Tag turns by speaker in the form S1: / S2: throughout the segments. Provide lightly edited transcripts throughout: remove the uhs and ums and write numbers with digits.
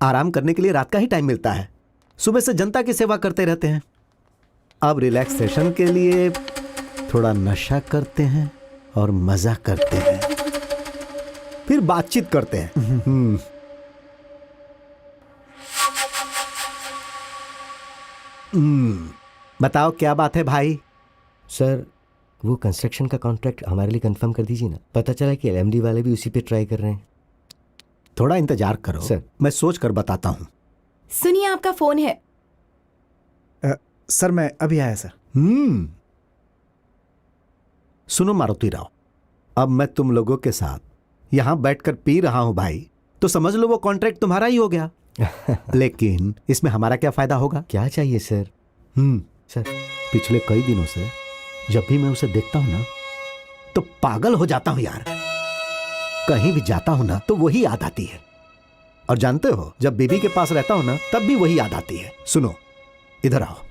S1: आराम करने के लिए रात का ही टाइम मिलता है। सुबह से जनता की सेवा करते रहते हैं। अब रिलैक्सेशन के लिए थोड़ा नशा करते हैं और मजा करते हैं, फिर बातचीत करते हैं। बताओ क्या बात है भाई?
S2: सर, वो कंस्ट्रक्शन का कॉन्ट्रैक्ट हमारे लिए कंफर्म कर दीजिए ना। पता चला कि एलएमडी वाले भी उसी पे ट्राई कर रहे हैं।
S1: थोड़ा इंतजार करो
S2: सर।
S1: मैं सोच कर बताता हूँ।
S3: सुनिए, आपका फोन है।
S4: सर मैं अभी आया सर।
S1: सुनो मारुति राव, अब मैं तुम लोगों के साथ यहां बैठकर पी रहा हूं भाई, तो समझ लो वो कॉन्ट्रैक्ट तुम्हारा ही हो गया। लेकिन इसमें हमारा क्या फायदा होगा?
S2: क्या चाहिए सर?
S1: सर, पिछले कई दिनों से जब भी मैं उसे देखता हूं ना तो पागल हो जाता हूं यार। कहीं भी जाता हूं ना तो वही याद आती है। और जानते हो, जब बीबी के पास रहता हूं ना तब भी वही याद आती है। सुनो, इधर आओ।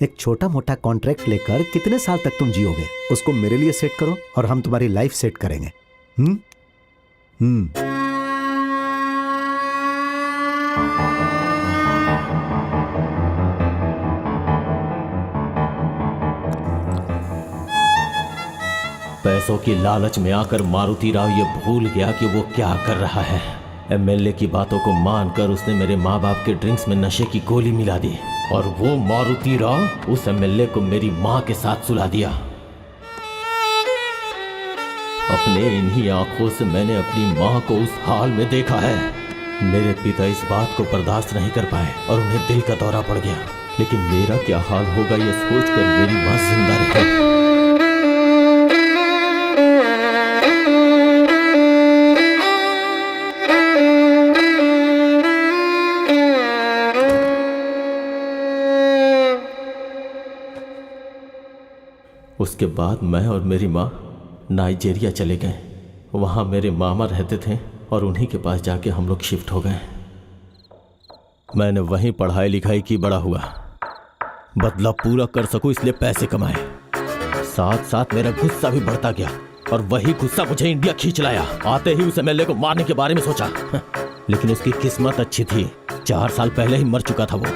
S1: एक छोटा मोटा कॉन्ट्रैक्ट लेकर कितने साल तक तुम जियोगे? उसको मेरे लिए सेट करो और हम तुम्हारी लाइफ सेट करेंगे।
S5: पैसों की लालच में आकर मारुति राव ये भूल गया कि वो क्या कर रहा है। एमएलए की बातों को मानकर उसने मेरे माँ बाप के ड्रिंक्स में नशे की गोली मिला दी और वो मारुति राव उस एमएलए को मेरी माँ के साथ सुला दिया। अपने इन्हीं आंखों से मैंने अपनी माँ को उस हाल में देखा है। मेरे पिता इस बात को बर्दाश्त नहीं कर पाए और उन्हें दिल का दौरा पड़ गया। लेकिन मेरा क्या हाल होगा ये सोचकर मेरी माँ जिंदा रही। उसके बाद मैं और मेरी माँ नाइजीरिया चले गए। वहाँ मेरे मामा रहते थे और उन्हीं के पास जाके हम लोग शिफ्ट हो गए। मैंने वहीं पढ़ाई लिखाई की, बड़ा हुआ, बदला पूरा कर सकूं इसलिए पैसे कमाए। साथ साथ मेरा गुस्सा भी बढ़ता गया और वही गुस्सा मुझे इंडिया खींच लाया। आते ही उस एमएलए को मारने के बारे में सोचा, लेकिन उसकी किस्मत अच्छी थी, 4 साल पहले ही मर चुका था वो।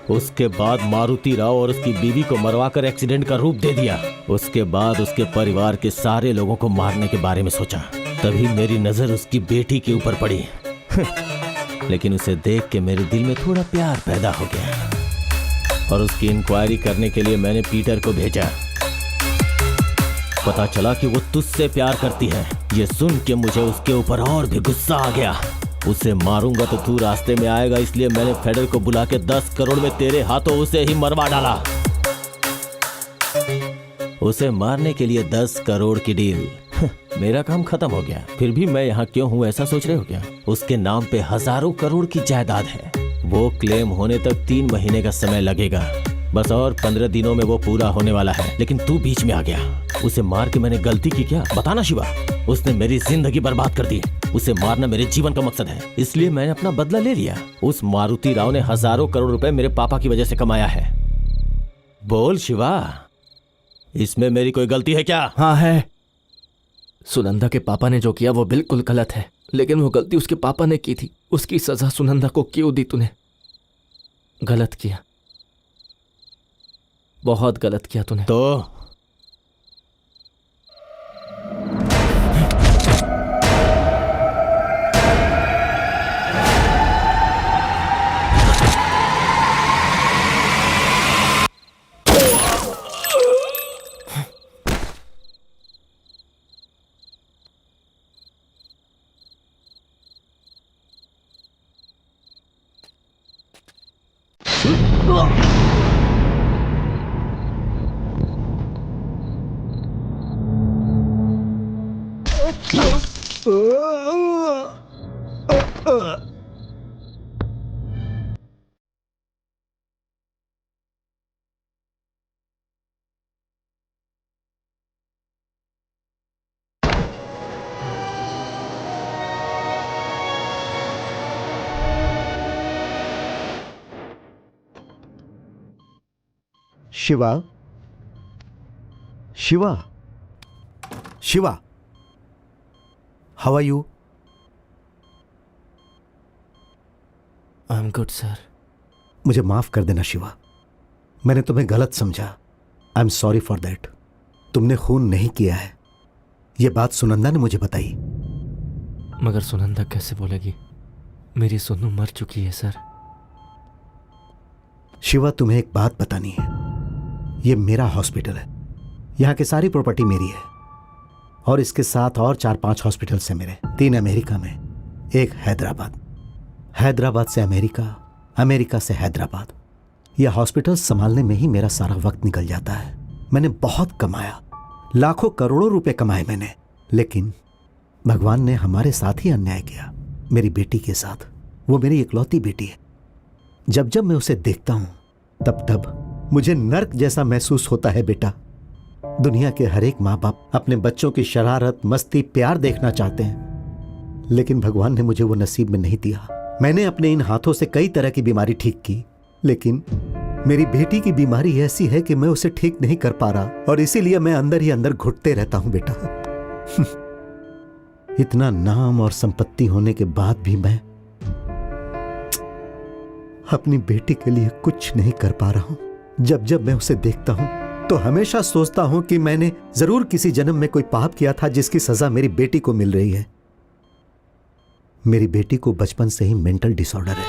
S5: उसके बाद मारुति राव और उसकी बीवी को मरवाकर एक्सीडेंट का रूप दे दिया। उसके बाद उसके परिवार के सारे लोगों को मारने के बारे में सोचा। तभी मेरी नजर उसकी बेटी के ऊपर पड़ी। लेकिन उसे देख के मेरे दिल में थोड़ा प्यार पैदा हो गया और उसकी इंक्वायरी करने के लिए मैंने पीटर को भेजा। पता चला कि वो तुझसे प्यार करती है। ये सुन के मुझे उसके ऊपर और भी गुस्सा आ गया। उसे मारूंगा तो तू रास्ते में आएगा, इसलिए मैंने फेडर को बुला के 10 करोड़ में तेरे हाथों उसे ही मरवा डाला। उसे मारने के लिए 10 करोड़ की डील। मेरा काम खत्म हो गया। फिर भी मैं यहाँ क्यों हूँ ऐसा सोच रहे हो क्या? उसके नाम पे हजारों करोड़ की जायदाद है। वो क्लेम होने तक 3 महीने का समय लगेगा बस, और 15 दिनों में वो पूरा होने वाला है। लेकिन तू बीच में आ गया। उसे मार के मैंने गलती की क्या? बताना शिवा। उसने मेरी जिंदगी बर्बाद कर दी। उसे मारना मेरे जीवन का मकसद है, इसलिए मैंने अपना बदला ले लिया। उस मारुति राव ने हजारों करोड़ रुपए मेरे पापा की वजह से कमाया है। बोल शिवा, इसमें मेरी कोई गलती है क्या?
S6: हाँ है। सुनंदा के पापा ने जो किया वो बिल्कुल गलत है, लेकिन वो गलती उसके पापा ने की थी। उसकी सजा सुनंदा को क्यों दी तूने? गलत किया, बहुत गलत किया तूने।
S5: तो
S1: Shiva, Shiva, Shiva, how are you?
S6: Good sir.
S1: मुझे माफ कर देना शिवा, मैंने तुम्हें गलत समझा। I am sorry for that. तुमने खून नहीं किया है, यह बात सुनंदा ने मुझे बताई।
S6: मगर सुनंदा कैसे बोलेगी? मेरी सोनू मर चुकी है सर।
S1: शिवा, तुम्हें एक बात बतानी है। यह मेरा हॉस्पिटल है, यहां की सारी प्रॉपर्टी मेरी है, और इसके साथ और 4-5 हॉस्पिटल्स हैं मेरे। 3 अमेरिका में, 1 हैदराबाद, हैदराबाद से अमेरिका, अमेरिका से हैदराबाद। यह हॉस्पिटल संभालने में ही मेरा सारा वक्त निकल जाता है। मैंने बहुत कमाया, लाखों करोड़ों रुपए कमाए मैंने, लेकिन भगवान ने हमारे साथ ही अन्याय किया, मेरी बेटी के साथ। वो मेरी इकलौती बेटी है। जब जब मैं उसे देखता हूं तब तब मुझे नर्क जैसा महसूस होता है। बेटा, दुनिया के हर एक माँ बाप अपने बच्चों की शरारत, मस्ती, प्यार देखना चाहते हैं, लेकिन भगवान ने मुझे वो नसीब में नहीं दिया। मैंने अपने इन हाथों से कई तरह की बीमारी ठीक की, लेकिन मेरी बेटी की बीमारी ऐसी है कि मैं उसे ठीक नहीं कर पा रहा, और इसीलिए मैं अंदर ही अंदर घुटते रहता हूं। बेटा, इतना नाम और संपत्ति होने के बाद भी मैं अपनी बेटी के लिए कुछ नहीं कर पा रहा हूं। जब जब मैं उसे देखता हूं तो हमेशा सोचता हूं कि मैंने जरूर किसी जन्म में कोई पाप किया था जिसकी सजा मेरी बेटी को मिल रही है। मेरी बेटी को बचपन से ही मेंटल डिसऑर्डर है।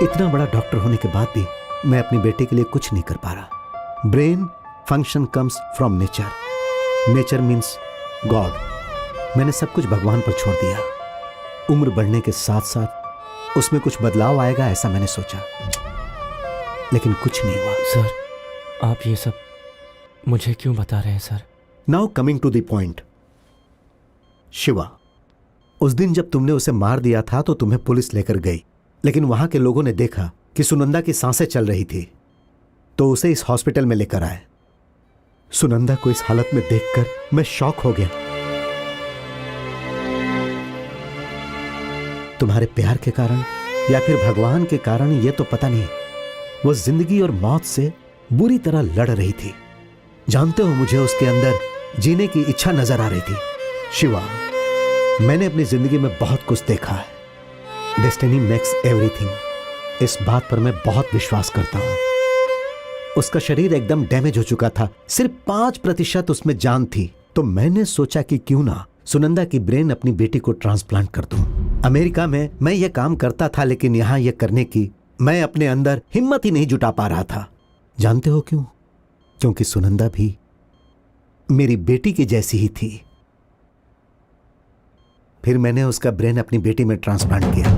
S1: इतना बड़ा डॉक्टर होने के बाद भी मैं अपनी बेटी के लिए कुछ नहीं कर पा रहा। Brain function comes from nature, nature means God. मैंने सब कुछ भगवान पर छोड़ दिया। उम्र बढ़ने के साथ साथ उसमें कुछ बदलाव आएगा ऐसा मैंने सोचा, लेकिन कुछ नहीं हुआ।
S6: सर, आप ये सब मुझे क्यों बता रहे हैं sir?
S1: Now coming to the point. Shiva, उस दिन जब तुमने उसे मार दिया था तो तुम्हें पुलिस लेकर गई, लेकिन वहां के लोगों ने देखा कि सुनंदा की सांसें चल रही थी, तो उसे इस हॉस्पिटल में लेकर आए। सुनंदा को इस हालत में देखकर मैं शॉक हो गया। तुम्हारे प्यार के कारण या फिर भगवान के कारण यह तो पता नहीं, वो जिंदगी और मौत से बुरी तरह लड़ रही थी। जानते हो, मुझे उसके अंदर जीने की इच्छा नजर आ रही थी। शिवा, मैंने अपनी जिंदगी में बहुत कुछ देखा है। डेस्टिनी मेक्स एवरीथिंग, इस बात पर मैं बहुत विश्वास करता हूं। उसका शरीर एकदम डैमेज हो चुका था, सिर्फ 5% उसमें जान थी। तो मैंने सोचा कि क्यों ना सुनंदा की ब्रेन अपनी बेटी को ट्रांसप्लांट कर दूं। अमेरिका में मैं यह काम करता था, लेकिन यहां यह करने की मैं अपने अंदर हिम्मत ही नहीं जुटा पा रहा था। जानते हो क्यों? क्योंकि सुनंदा भी मेरी बेटी की जैसी ही थी। फिर मैंने उसका ब्रेन अपनी बेटी में ट्रांसप्लांट किया।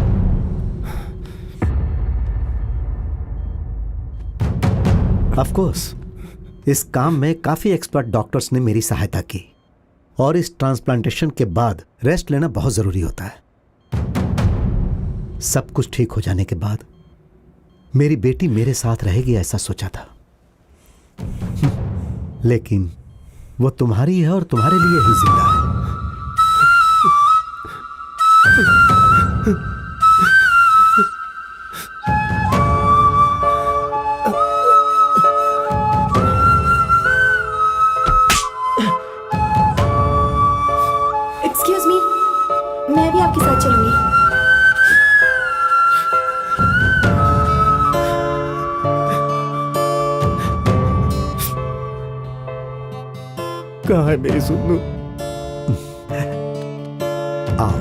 S1: ऑफ कोर्स, इस काम में काफी एक्सपर्ट डॉक्टर्स ने मेरी सहायता की, और इस ट्रांसप्लांटेशन के बाद रेस्ट लेना बहुत जरूरी होता है। सब कुछ ठीक हो जाने के बाद मेरी बेटी मेरे साथ रहेगी ऐसा सोचा था, लेकिन वो तुम्हारी है और तुम्हारे लिए ही जिंदा है।
S3: एक्सक्यूज मी, मैं भी आपके साथ चलूंगी।
S6: कहाँ है मेरी सुन्नू?
S1: आओ।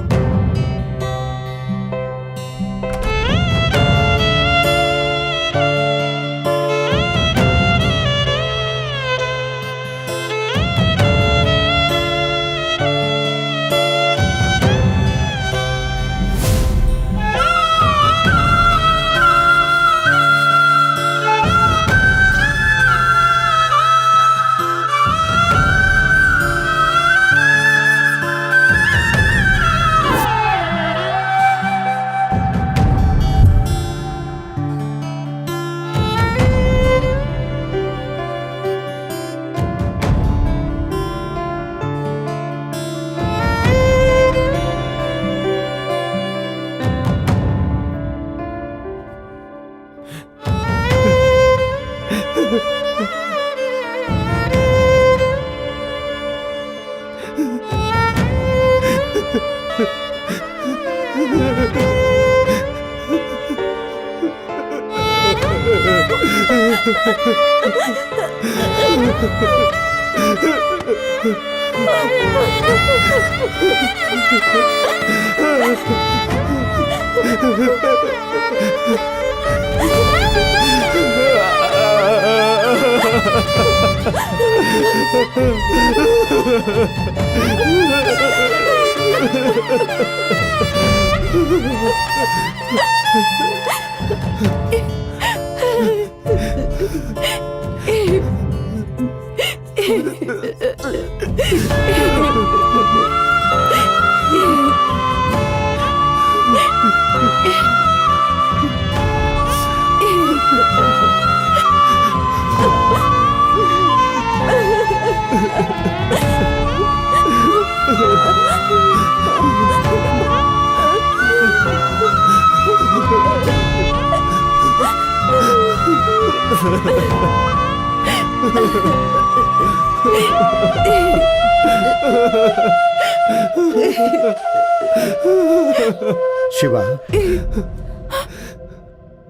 S1: शिवा,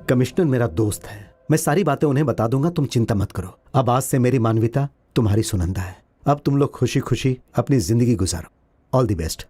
S1: कमिश्नर मेरा दोस्त है, मैं सारी बातें उन्हें बता दूंगा, तुम चिंता मत करो। अब आज से मेरी मानविता तुम्हारी सुनंदा है। अब तुम लोग खुशी खुशी अपनी जिंदगी गुजारो। All the best.